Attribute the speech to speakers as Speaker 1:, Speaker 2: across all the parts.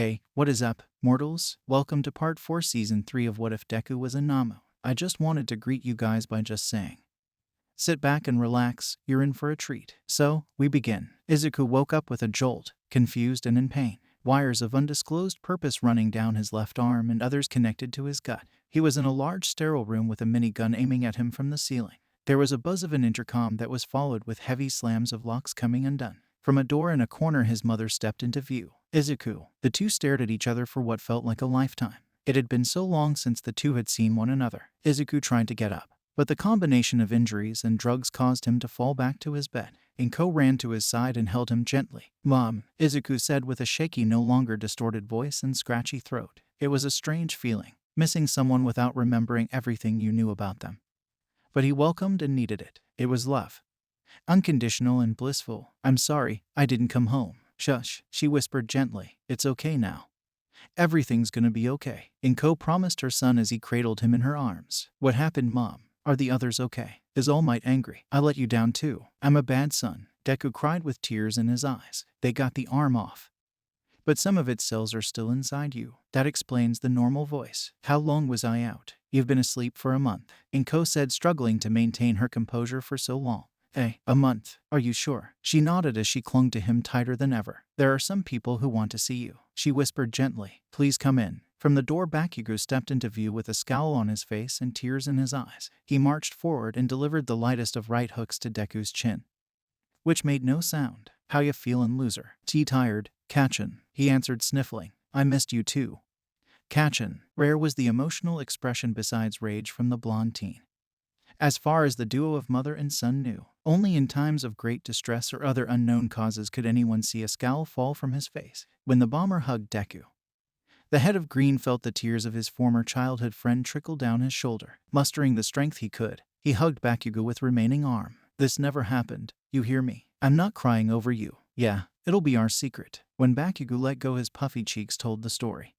Speaker 1: Hey, what is up, mortals? Welcome to part 4 season 3 of What If Deku Was a Nomu. I just wanted to greet you guys by just saying, sit back and relax, you're in for a treat. So, we begin. Izuku woke up with a jolt, confused and in pain. Wires of undisclosed purpose running down his left arm and others connected to his gut. He was in a large sterile room with a minigun aiming at him from the ceiling. There was a buzz of an intercom that was followed with heavy slams of locks coming undone. From a door in a corner his mother stepped into view. Izuku. The two stared at each other for what felt like a lifetime. It had been so long since the two had seen one another. Izuku tried to get up, but the combination of injuries and drugs caused him to fall back to his bed. Inko ran to his side and held him gently. "Mom," Izuku said with a shaky, no longer distorted voice and scratchy throat. It was a strange feeling, missing someone without remembering everything you knew about them. But he welcomed and needed it. It was love. Unconditional and blissful. "I'm sorry, I didn't come home." "Shush," she whispered gently. "It's okay now. Everything's gonna be okay." Inko promised her son as he cradled him in her arms. "What happened, Mom? Are the others okay?" Is All Might angry? "I let you down too. I'm a bad son." Deku cried with tears in his eyes. "They got the arm off, but some of its cells are still inside you." "That explains the normal voice." "How long was I out?" "You've been asleep for a month," Inko said, struggling to maintain her composure for so long. "Hey, a month? Are you sure?" She nodded as she clung to him tighter than ever. "There are some people who want to see you," she whispered gently. "Please come in." From the door, Bakugo stepped into view with a scowl on his face and tears in his eyes. He marched forward and delivered the lightest of right hooks to Deku's chin, which made no sound. "How ya feelin', loser?" "Tired, Kachin," he answered, sniffling. "I missed you too." Kachin. Rare was the emotional expression besides rage from the blonde teen. As far as the duo of mother and son knew, only in times of great distress or other unknown causes could anyone see a scowl fall from his face. When the bomber hugged Deku, the head of Green felt the tears of his former childhood friend trickle down his shoulder. Mustering the strength he could, he hugged Bakugo with remaining arm. "This never happened, you hear me? I'm not crying over you. Yeah, it'll be our secret." When Bakugo let go, his puffy cheeks told the story.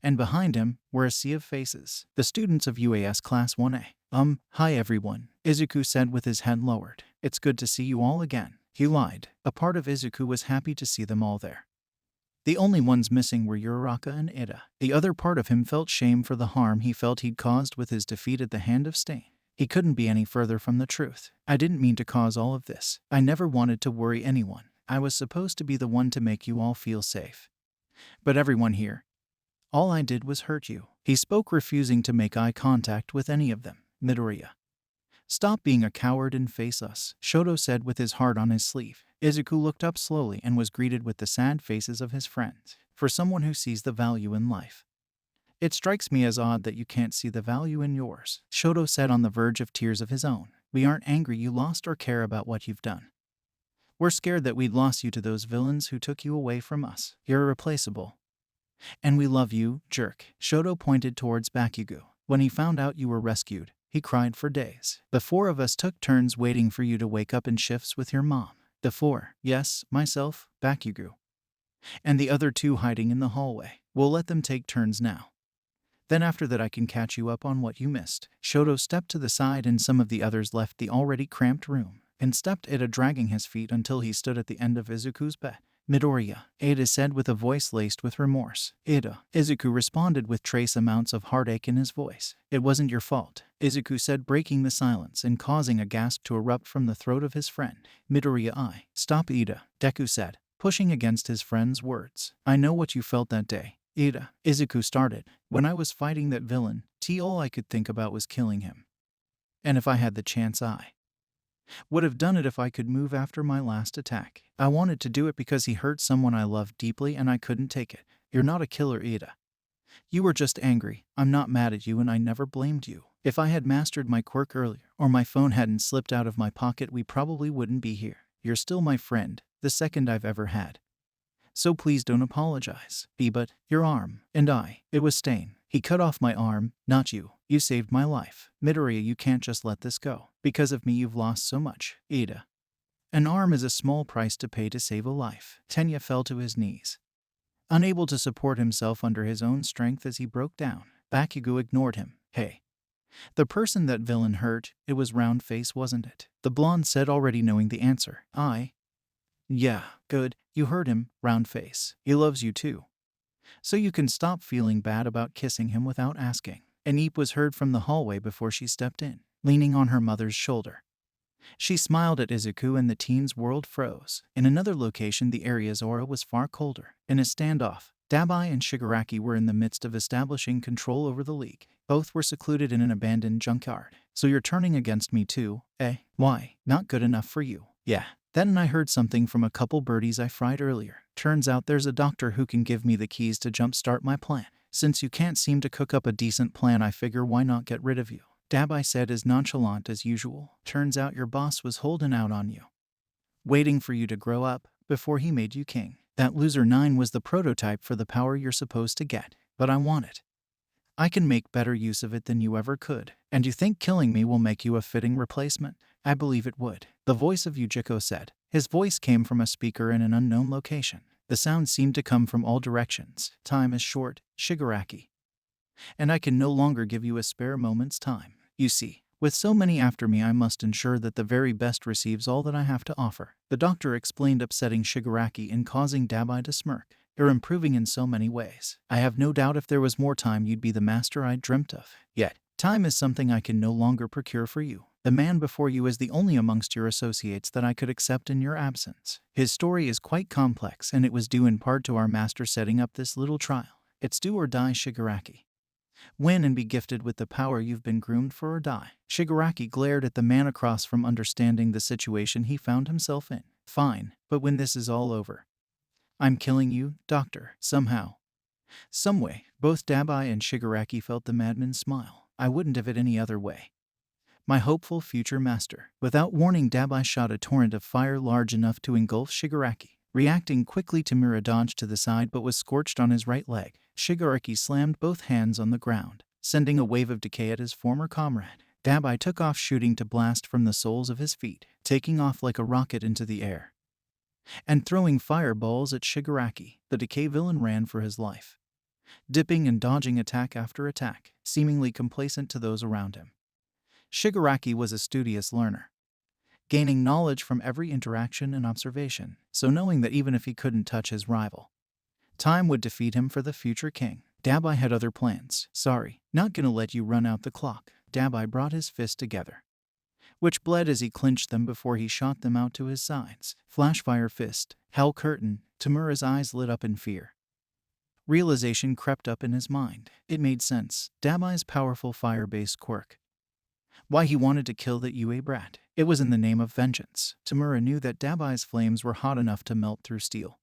Speaker 1: And behind him were a sea of faces. The students of UAS Class 1A. Hi everyone," Izuku said with his head lowered. "It's good to see you all again." He lied. A part of Izuku was happy to see them all there. The only ones missing were Uraraka and Ida. The other part of him felt shame for the harm he felt he'd caused with his defeat at the hand of Stain. He couldn't be any further from the truth. "I didn't mean to cause all of this. I never wanted to worry anyone. I was supposed to be the one to make you all feel safe. But everyone here, all I did was hurt you." He spoke, refusing to make eye contact with any of them. "Midoriya, stop being a coward and face us," Shoto said with his heart on his sleeve. Izuku looked up slowly and was greeted with the sad faces of his friends. "For someone who sees the value in life, it strikes me as odd that you can't see the value in yours," Shoto said, on the verge of tears of his own. "We aren't angry you lost or care about what you've done. We're scared that we'd lost you to those villains who took you away from us. You're irreplaceable. And we love you, jerk." Shoto pointed towards Bakugo. "When he found out you were rescued, he cried for days. The four of us took turns waiting for you to wake up in shifts with your mom." "The four?" "Yes, myself, Bakugo, and the other two hiding in the hallway. We'll let them take turns now. Then after that I can catch you up on what you missed." Shoto stepped to the side and some of the others left the already cramped room and stepped Ida, dragging his feet until he stood at the end of Izuku's bed. "Midoriya," Ida said with a voice laced with remorse. "Ida," Izuku responded with trace amounts of heartache in his voice. "It wasn't your fault," Izuku said, breaking the silence and causing a gasp to erupt from the throat of his friend. "Midoriya, Stop, Ida," Deku said, pushing against his friend's words. "I know what you felt that day, Ida," Izuku started. "When I was fighting that villain, all I could think about was killing him. And if I had the chance, I would have done it if I could move after my last attack. I wanted to do it because he hurt someone I loved deeply and I couldn't take it. You're not a killer, Ida. You were just angry. I'm not mad at you and I never blamed you. If I had mastered my quirk earlier or my phone hadn't slipped out of my pocket, we probably wouldn't be here. You're still my friend, the second I've ever had. So please don't apologize." "But your arm and it was Stain. He cut off my arm, not you. You saved my life. Midoriya, you can't just let this go. Because of me you've lost so much, Ida. An arm is a small price to pay to save a life." Tenya fell to his knees, unable to support himself under his own strength as he broke down. Bakugo ignored him. "Hey, the person that villain hurt, it was Round Face, wasn't it?" the blonde said, already knowing the answer. "Yeah, good. You heard him, Round Face. He loves you too. So you can stop feeling bad about kissing him without asking. An eep was heard from the hallway before she stepped in, leaning on her mother's shoulder. She smiled at Izuku and the teen's world froze. In another location, the area's aura was far colder. In a standoff, Dabai and Shigaraki were in the midst of establishing control over the league. Both were secluded in an abandoned junkyard. So you're turning against me too, eh? Why? Not good enough for you. Yeah. Then I heard something from a couple birdies I fried earlier. Turns out there's a doctor who can give me the keys to jumpstart my plan. Since you can't seem to cook up a decent plan, I figure why not get rid of you. Dabai said as nonchalant as usual. Turns out your boss was holding out on you, waiting for you to grow up before he made you king. That loser 9 was the prototype for the power you're supposed to get, but I want it. I can make better use of it than you ever could. And you think killing me will make you a fitting replacement? I believe it would. The voice of Yujiko said. His voice came from a speaker in an unknown location. The sound seemed to come from all directions. Time is short, Shigaraki. And I can no longer give you a spare moment's time. You see, with so many after me, I must ensure that the very best receives all that I have to offer. The doctor explained, upsetting Shigaraki and causing Dabai to smirk. You're improving in so many ways. I have no doubt if there was more time, you'd be the master I dreamt of. Yet, time is something I can no longer procure for you. The man before you is the only amongst your associates that I could accept in your absence. His story is quite complex, and it was due in part to our master setting up this little trial. It's do or die, Shigaraki. Win and be gifted with the power you've been groomed for, or die. Shigaraki glared at the man across from, understanding the situation he found himself in. Fine, but when this is all over, I'm killing you, doctor, somehow. Someway, both Dabai and Shigaraki felt the madman's smile. I wouldn't have it any other way. My hopeful future master. Without warning, Dabai shot a torrent of fire large enough to engulf Shigaraki. Reacting quickly, Tamura dodged to the side but was scorched on his right leg. Shigaraki slammed both hands on the ground, sending a wave of decay at his former comrade. Dabai took off, shooting to blast from the soles of his feet, taking off like a rocket into the air and throwing fireballs at Shigaraki. The decay villain ran for his life, dipping and dodging attack after attack, seemingly complacent to those around him. Shigaraki was a studious learner, gaining knowledge from every interaction and observation, so knowing that even if he couldn't touch his rival, time would defeat him for the future king. Dabai had other plans. Sorry, not gonna let you run out the clock. Dabai brought his fist together, which bled as he clenched them before he shot them out to his sides. Flashfire fist, hell curtain. Tamura's eyes lit up in fear. Realization crept up in his mind. It made sense. Dabai's powerful fire-based quirk. Why he wanted to kill that UA brat. It was in the name of vengeance. Tamura knew that Dabai's flames were hot enough to melt through steel.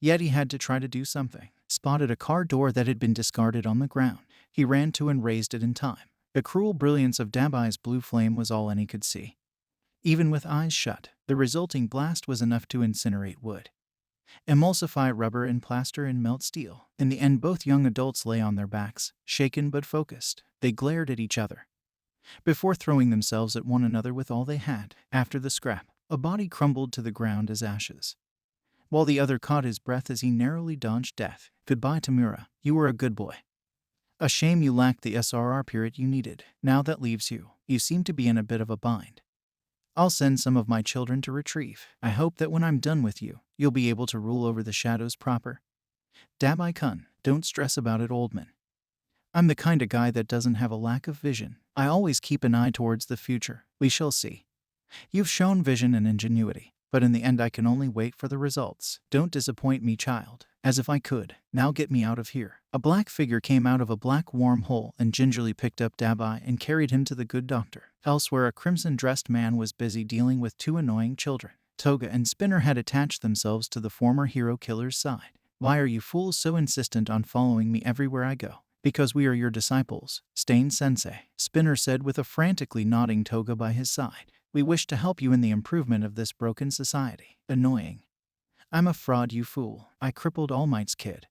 Speaker 1: Yet he had to try to do something. Spotted a car door that had been discarded on the ground. He ran to and raised it in time. The cruel brilliance of Dabai's blue flame was all any could see. Even with eyes shut, the resulting blast was enough to incinerate wood, emulsify rubber and plaster and melt steel. In the end, both young adults lay on their backs, shaken but focused. They glared at each other before throwing themselves at one another with all they had. After the scrap, a body crumbled to the ground as ashes, while the other caught his breath as he narrowly dodged death. Goodbye, Tamura. You were a good boy. A shame you lacked the SRR period you needed. Now that leaves you. You seem to be in a bit of a bind. I'll send some of my children to retrieve. I hope that when I'm done with you, you'll be able to rule over the shadows proper. Dabai-kun, don't stress about it, old man. I'm the kind of guy that doesn't have a lack of vision. I always keep an eye towards the future. We shall see. You've shown vision and ingenuity, but in the end I can only wait for the results. Don't disappoint me, child. As if I could. Now get me out of here. A black figure came out of a black warm hole and gingerly picked up Dabai and carried him to the good doctor. Elsewhere, a crimson-dressed man was busy dealing with two annoying children. Toga and Spinner had attached themselves to the former hero killer's side. Why are you fools so insistent on following me everywhere I go? Because we are your disciples, Stain-sensei, Spinner said with a frantically nodding Toga by his side. We wish to help you in the improvement of this broken society. Annoying. I'm a fraud, you fool. I crippled All Might's kid,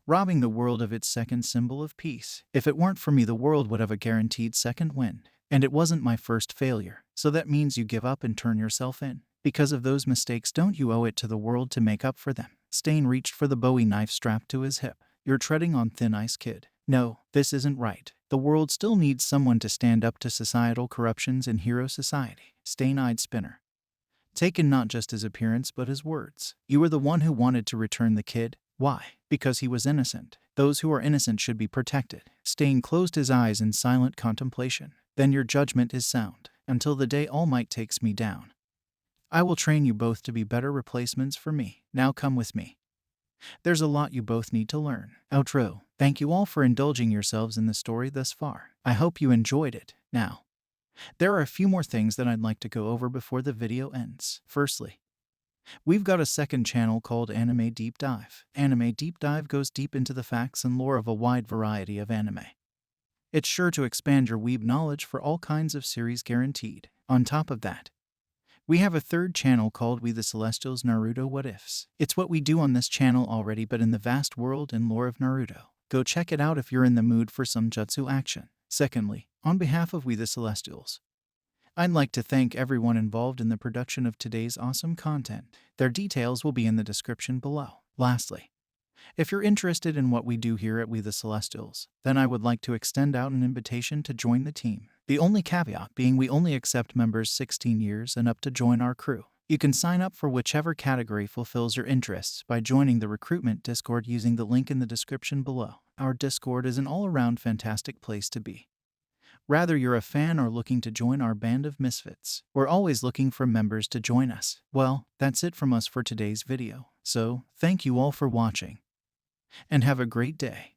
Speaker 1: robbing the world of its second symbol of peace. If it weren't for me, the world would have a guaranteed second wind. And it wasn't my first failure. So that means you give up and turn yourself in. Because of those mistakes, don't you owe it to the world to make up for them? Stain reached for the Bowie knife strapped to his hip. You're treading on thin ice, kid. No, this isn't right. The world still needs someone to stand up to societal corruptions in hero society. Stain-eyed Spinner, taken not just his appearance but his words. You were the one who wanted to return the kid. Why? Because he was innocent. Those who are innocent should be protected. Staying closed his eyes in silent contemplation. Then your judgment is sound, until the day All Might takes me down. I will train you both to be better replacements for me. Now come with me. There's a lot you both need to learn. Outro. Thank you all for indulging yourselves in the story thus far. I hope you enjoyed it. Now, there are a few more things that I'd like to go over before the video ends. Firstly, we've got a second channel called Anime Deep Dive. Anime Deep Dive goes deep into the facts and lore of a wide variety of anime. It's sure to expand your weeb knowledge for all kinds of series guaranteed. On top of that, we have a third channel called We The Celestials Naruto What Ifs. It's what we do on this channel already, but in the vast world and lore of Naruto. Go check it out if you're in the mood for some jutsu action. Secondly, on behalf of We The Celestials, I'd like to thank everyone involved in the production of today's awesome content. Their details will be in the description below. Lastly, if you're interested in what we do here at We The Celestials, then I would like to extend out an invitation to join the team. The only caveat being we only accept members 16 years and up to join our crew. You can sign up for whichever category fulfills your interests by joining the recruitment Discord using the link in the description below. Our Discord is an all-around fantastic place to be. Whether you're a fan or looking to join our band of misfits, we're always looking for members to join us. Well, that's it from us for today's video. So, thank you all for watching, and have a great day.